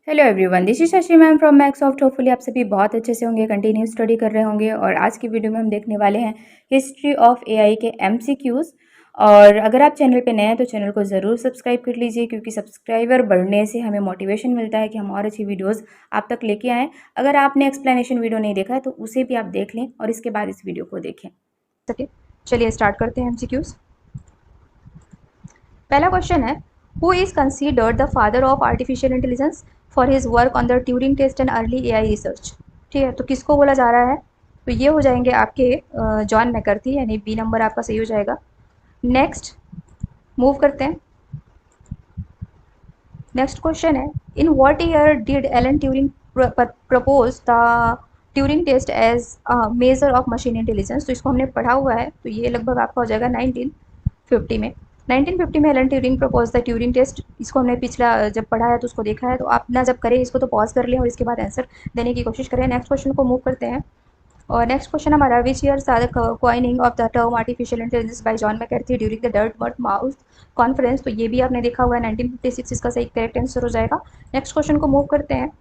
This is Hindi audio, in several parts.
Hello everyone, this is Shashi ma'am from Maxsoft. Hopefully आप सभी बहुत अच्छे से होंगे, कंटिन्यू स्टडी कर रहे होंगे। और आज की वीडियो में हम देखने वाले हैं हिस्ट्री ऑफ एआई के एमसीक्यूज। और अगर आप चैनल पे नए हैं तो चैनल को ज़रूर सब्सक्राइब कर लीजिए, क्योंकि सब्सक्राइबर बढ़ने से हमें मोटिवेशन मिलता है कि हम और अच्छी वीडियोज़ आप तक लेके आएँ। अगर आपने एक्सप्लेनेशन वीडियो नहीं देखा है तो उसे भी आप देख लें और इसके बाद इस वीडियो को देखें। चलिए स्टार्ट करते हैं एमसीक्यूज। पहला क्वेश्चन है, who is considered the father of artificial intelligence for his work on the Turing test and early AI research. ठीक है, तो किसको बोला जा रहा है? तो ये हो जाएंगे आपके जॉन मैकर्थी, यानी बी नंबर आपका सही हो जाएगा। नेक्स्ट मूव करते हैं। नेक्स्ट क्वेश्चन है, in what year did Alan Turing propose the Turing test as measure of machine intelligence. तो इसको हमने पढ़ा हुआ है, तो ये लगभग आपका हो जाएगा 1950 में। 1950 में Alan Turing propose the Turing test. इसको हमने पिछला जब पढ़ा है तो उसको देखा है, तो आप ना जब करें इसको तो पॉज कर लें और इसके बाद आंसर देने की कोशिश करें। नेक्स्ट क्वेश्चन को मूव करते हैं। और नेक्स्ट क्वेश्चन हमारा, which year saw coining of the term artificial intelligence by John McCarthy during the Dartmouth conference. तो ये भी आपने देखा हुआ है, 1956 इसका सही करेक्ट आंसर हो जाएगा। नेक्स्ट क्वेश्चन को मूव करते हैं।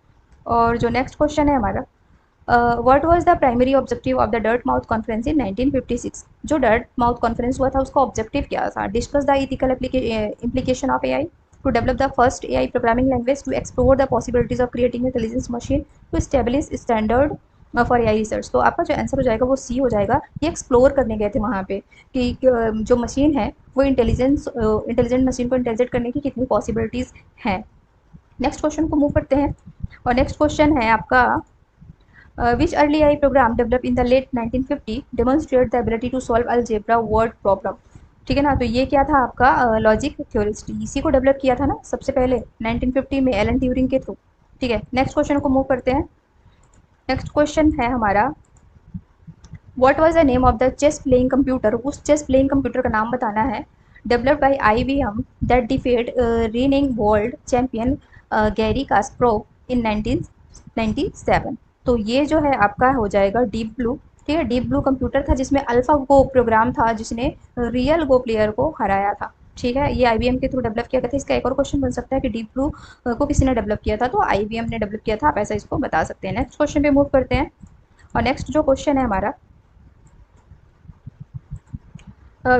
और जो नेक्स्ट क्वेश्चन है हमारा, what was the primary objective of the dirt mouth conference in 1956। जो डर्ट माउथ कॉन्फ्रेंस हुआ था उसका ऑब्जेक्टिव क्या था? Discuss the ethical implication of AI, to develop the first AI programming language, to explore the possibilities of creating intelligence machine, to establish standard for AI research. तो आपका जो आंसर हो जाएगा वो सी हो जाएगा। ये एक्सप्लोर करने गए थे वहाँ पे कि जो मशीन है वो इंटेलिजेंट मशीन को इंटेलिजेंट करने की कितनी पॉसिबिलिटीज़ हैं। नेक्स्ट क्वेश्चन को मूव करते हैं। और नेक्स्ट क्वेश्चन है आपका, which early AI program developed in the late 1950 demonstrate the ability to solve algebra word problem। ठीक है ना, तो ये क्या था आपका लॉजिक थ्योरिस्ट, इसी को डेवलप किया था ना सबसे पहले 1950 में एलन ट्यूरिंग के थ्रू। ठीक है, नेक्स्ट क्वेश्चन को मूव करते हैं। नेक्स्ट क्वेश्चन है हमारा, what was the name of the chess playing computer. उस चेस प्लेइंग कंप्यूटर का नाम बताना है, developed by IBM that defeat reigning world champion Garry Kasparov in 1997। तो ये जो है आपका हो जाएगा डीप ब्लू। ठीक है, डीप ब्लू कंप्यूटर था जिसमें अल्फा गो प्रोग्राम था, जिसने रियल गो प्लेयर को हराया था। ठीक है, ये आईबीएम के थ्रू डेवलप किया गया था। इसका एक और क्वेश्चन बन सकता है कि डीप ब्लू को किसी ने डेवलप किया था, तो आईबीएम ने डेवलप किया था, आप ऐसा इसको बता सकते हैं। नेक्स्ट क्वेश्चन पे मूव करते हैं। और नेक्स्ट जो क्वेश्चन है हमारा,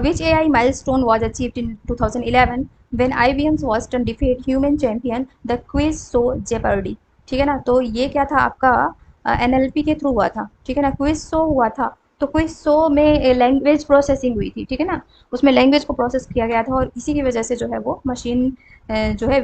which AI milestone was achieved in 2011 when IBM was to defeat human champion the quiz show Jeopardy। ठीक है ना, तो ये क्या था आपका एनएलपी के थ्रू हुआ था। ठीक है ना, क्विज शो हुआ था, तो क्विज शो में लैंग्वेज प्रोसेसिंग हुई थी। ठीक है ना, उसमें लैंग्वेज को प्रोसेस किया गया था और इसी की वजह से जो है वो मशीन जो है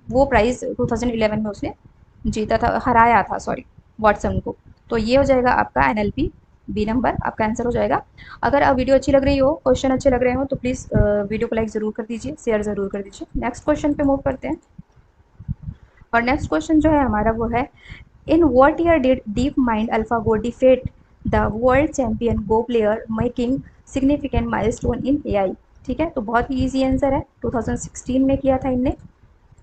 वो प्राइज 2011 में उसने जीता था, हराया था, सॉरी, वाटसन को। तो ये हो जाएगा आपका एनएलपी, बी नंबर आपका आंसर हो जाएगा। अगर आप वीडियो अच्छी लग रही हो, क्वेश्चन अच्छे लग रहे हो, तो प्लीज़ वीडियो को लाइक ज़रूर कर दीजिए, शेयर ज़रूर कर दीजिए। नेक्स्ट क्वेश्चन पे मूव करते हैं। और नेक्स्ट क्वेश्चन जो है हमारा वो है, in what year did deep mind AlphaGo defeat the world champion go player making significant milestone in AI. ठीक है, तो बहुत ही ईजी आंसर है, 2016 में किया था इनने।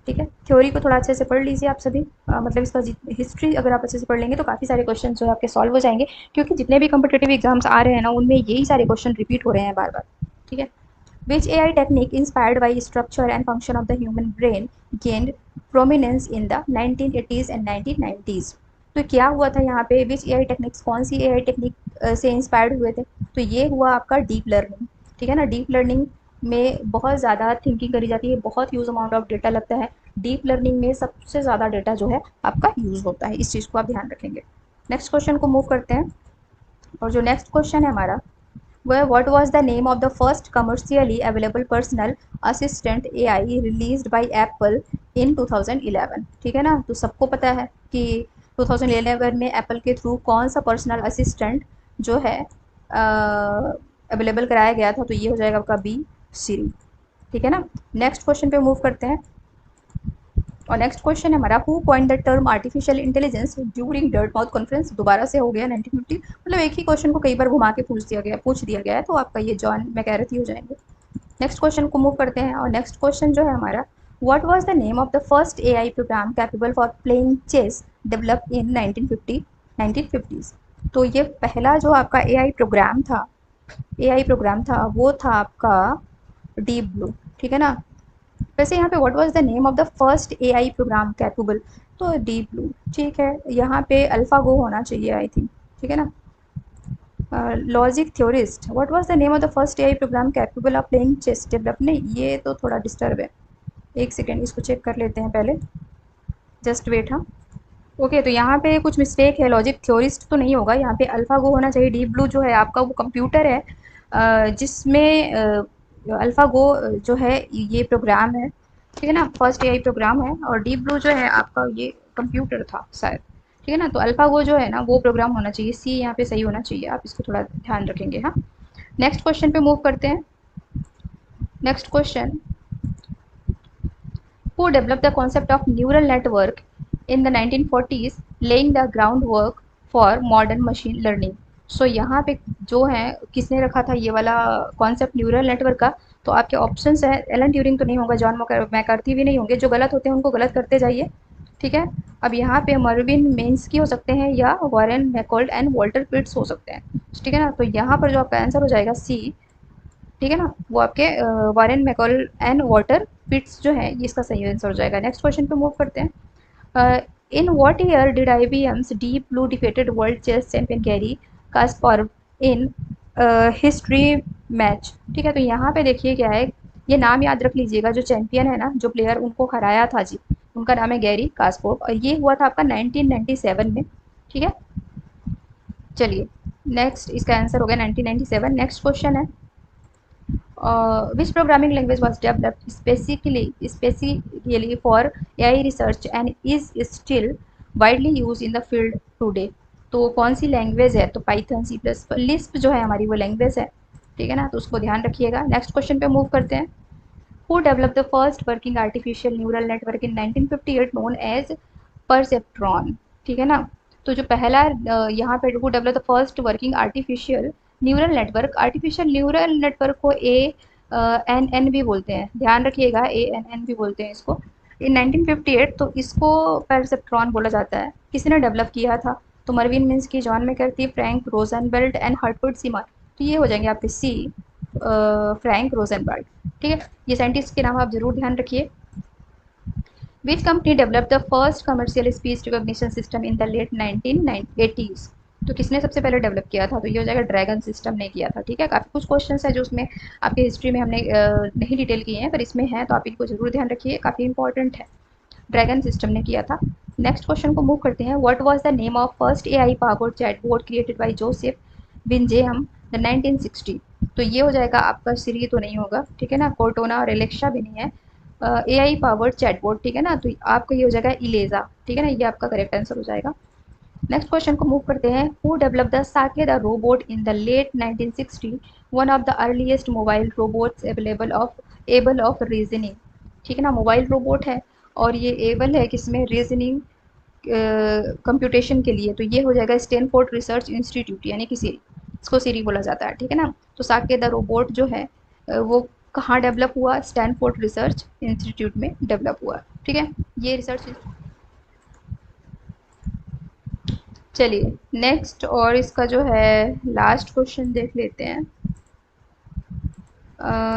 ठीक है, थ्योरी को थोड़ा अच्छे से पढ़ लीजिए आप सभी, मतलब इसका हिस्ट्री अगर आप अच्छे से पढ़ लेंगे तो काफ़ी सारे क्वेश्चन जो है आपके सॉल्व हो जाएंगे, क्योंकि जितने भी कम्पिटेटिव एग्जाम्स आ रहे हैं ना उनमें यही सारे क्वेश्चन रिपीट हो रहे हैं बार बार। ठीक है, which A I technique inspired by structure and function of the human brain gained prominence in the 1980s and 1990s। तो क्या हुआ था यहाँ पे, विच ए आई टेक्निक्स, कौन सी ए आई टेक्निक से इंस्पायर्ड हुए थे? तो ये हुआ आपका डीप लर्निंग। ठीक है ना, डीप लर्निंग में बहुत ज़्यादा थिंकिंग करी जाती है, बहुत ह्यूज अमाउंट ऑफ डेटा लगता है। डीप लर्निंग में सबसे ज़्यादा डेटा जो है आपका यूज़ होता है, इस चीज़ को आप ध्यान रखेंगे। नेक्स्ट क्वेश्चन को मूव करते हैं। और जो नेक्स्ट क्वेश्चन है हमारा वह, what was the name of the first commercially available personal assistant AI released by Apple in 2011। ठीक है ना, तो सबको पता है कि 2011 में एप्पल के थ्रू कौन सा पर्सनल असिस्टेंट जो है अवेलेबल कराया गया था, तो ये हो जाएगा आपका बी सीरी। ठीक है ना, नेक्स्ट क्वेश्चन पे मूव करते हैं। और नेक्स्ट क्वेश्चन है हमारा, who point the term artificial intelligence during Dartmouth conference. दोबारा से हो गया 1950, मतलब एक ही क्वेश्चन को कई बार घुमा के पूछ दिया गया है, तो आपका ये जॉन मैकैरथी हो जाएंगे। नेक्स्ट क्वेश्चन को मूव करते हैं। और नेक्स्ट क्वेश्चन जो है हमारा, what was the name of the first AI program capable for playing chess developed in 1950s। तो ये पहला जो आपका एआई प्रोग्राम था वो था आपका डीप ब्लू। ठीक है ना, वैसे यहाँ पे what was the name of the first AI program capable, तो डीप ब्लू। ठीक है, यहाँ पे अल्फागो होना चाहिए आई थिंक। ठीक है ना। Logic theorist, what was the name of the first AI program capable of playing chess develop, नहीं ये तो थोड़ा डिस्टर्ब है, एक सेकेंड इसको चेक कर लेते हैं पहले, जस्ट वेट। हाँ, ओके, तो यहाँ पे कुछ मिस्टेक है, लॉजिक थ्योरिस्ट तो नहीं होगा, यहाँ पे अल्फागो होना चाहिए। डीप ब्लू जो है आपका वो कंप्यूटर है जिसमें अल्फागो जो है ये प्रोग्राम है। ठीक है ना, फर्स्ट एआई प्रोग्राम है, और डीप ब्लू जो है आपका ये कंप्यूटर था शायद। ठीक है ना, तो अल्फागो जो है ना वो प्रोग्राम होना चाहिए, सी यहाँ पे सही होना चाहिए, आप इसको थोड़ा ध्यान रखेंगे। हाँ, नेक्स्ट क्वेश्चन पे मूव करते हैं। Next question, who developed the concept of neural network in the 1940s, laying the groundwork for modern machine learning। सो यहाँ पे जो है किसने रखा था ये वाला कॉन्सेप्ट न्यूरल नेटवर्क का, तो आपके ऑप्शंस है, एलन ट्यूरिंग तो नहीं होगा, जॉन मैकार्थी भी नहीं होंगे, जो गलत होते हैं उनको गलत करते जाइए। ठीक है, अब यहाँ पे मर्विन मेन्स्की हो सकते हैं या वॉरेन मैकॉल्ड एंड वॉल्टर पिट्स हो सकते हैं। ठीक है ना, तो यहाँ पर जो आपका आंसर हो जाएगा सी। ठीक है ना, वो आपके वारेन मैकॉल एंड वाटर पिट्स जो है ये इसका सही आंसर हो जाएगा। नेक्स्ट क्वेश्चन पे मूव करते हैं। In what year did IBM's Deep Blue defeated world chess champion Garry Kasparov in history match. ठीक है, तो यहाँ पे देखिए क्या है, ये नाम याद रख लीजिएगा, जो चैंपियन है ना, जो प्लेयर उनको हराया था जी, उनका नाम है गैरी कास्पारोव, और ये हुआ था आपका 1997 में। ठीक है, चलिए नेक्स्ट, इसका आंसर हो गया 1997। नेक्स्ट क्वेश्चन है, which programming language was developed specifically for AI research and is still widely used in the field today। तो कौन सी लैंग्वेज है, तो पाइथन, सी प्लस, लिस्प जो है हमारी वो लैंग्वेज है। ठीक है ना, तो उसको ध्यान रखिएगा। नेक्स्ट क्वेश्चन पे मूव करते हैं। Who develop the first working artificial neural network in 1958 known as perceptron. ठीक है ना, तो जो पहला यहाँ पे who develop the first working artificial neural network, artificial neural network को एन एन भी बोलते हैं, ध्यान रखिएगा, ANN भी बोलते हैं इसको, इन 1958, तो इसको परसेप्ट्रॉन बोला जाता है। किसने डेवलप किया था, तो Marvin Minsky, John McCarthy, Frank Rosenblatt and Hertford Seymour. तो ये हो जाएंगे आपके सी, फ्रैंक रोजनबर्ग। ठीक है, ये साइंटिस्ट के नाम आप जरूर ध्यान रखिए। Which company develop the first commercial speech recognition system in the late 1980s। तो किसने सबसे पहले डेवलप किया था, तो ये हो जाएगा ड्रैगन सिस्टम ने किया था। ठीक है, काफ़ी कुछ क्वेश्चंस है जो उसमें आपके हिस्ट्री में हमने नहीं डिटेल किए हैं, पर इसमें है तो आप इनको जरूर ध्यान रखिए, काफ़ी इंपॉर्टेंट है। ड्रैगन सिस्टम ने किया था। नेक्स्ट क्वेश्चन को मूव करते हैं। What was the name of first AI powered chatbot created by Joseph Weizenbaum the 1960। तो ये हो जाएगा आपका सिरी तो नहीं होगा, ठीक है ना, कोर्टोना और एलेक्सा भी नहीं है, एआई पावर्ड चैटबॉट। ठीक है ना, तो आपका ये हो जाएगा इलेजा। ठीक है ना, ये आपका करेक्ट आंसर हो जाएगा। नेक्स्ट क्वेश्चन को मूव करते हैं। Who develop the Shakey the robot in the late 1960, one of the earliest mobile robots able of reasoning. ठीक है ना, मोबाइल रोबोट है और ये एबल है किसमें, रीजनिंग कंप्यूटेशन के लिए, तो ये हो जाएगा स्टैनफोर्ड रिसर्च इंस्टीट्यूट, यानी कि सीरी, इसको सीरी बोला जाता है। ठीक है ना, तो साके द रोबोट जो है वो कहाँ डेवलप हुआ, स्टैनफोर्ड रिसर्च इंस्टीट्यूट में डेवलप हुआ। ठीक है, ये रिसर्च। चलिए नेक्स्ट, और इसका जो है लास्ट क्वेश्चन देख लेते हैं।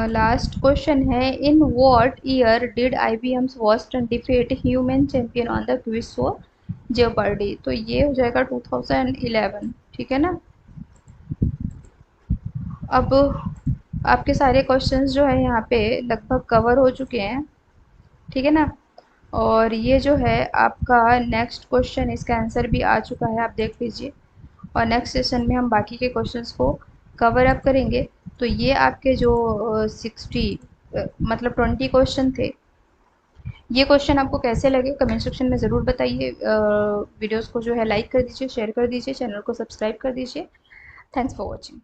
लास्ट क्वेश्चन है, in what year did IBM's Watson defeat human champion on the quiz show Jeopardy. तो ये हो जाएगा 2011। ठीक है ना, अब आपके सारे क्वेश्चंस जो है यहाँ पे लगभग कवर हो चुके हैं। ठीक है ना, और ये जो है आपका नेक्स्ट क्वेश्चन, इसका आंसर भी आ चुका है, आप देख लीजिए, और नेक्स्ट सेशन में हम बाकी के क्वेश्चंस को कवर अप करेंगे। तो ये आपके जो 60 मतलब 20 क्वेश्चन थे, ये क्वेश्चन आपको कैसे लगे कमेंट सेक्शन में ज़रूर बताइए। वीडियोस को जो है लाइक कर दीजिए, शेयर कर दीजिए, चैनल को सब्सक्राइब कर दीजिए। Thanks for watching.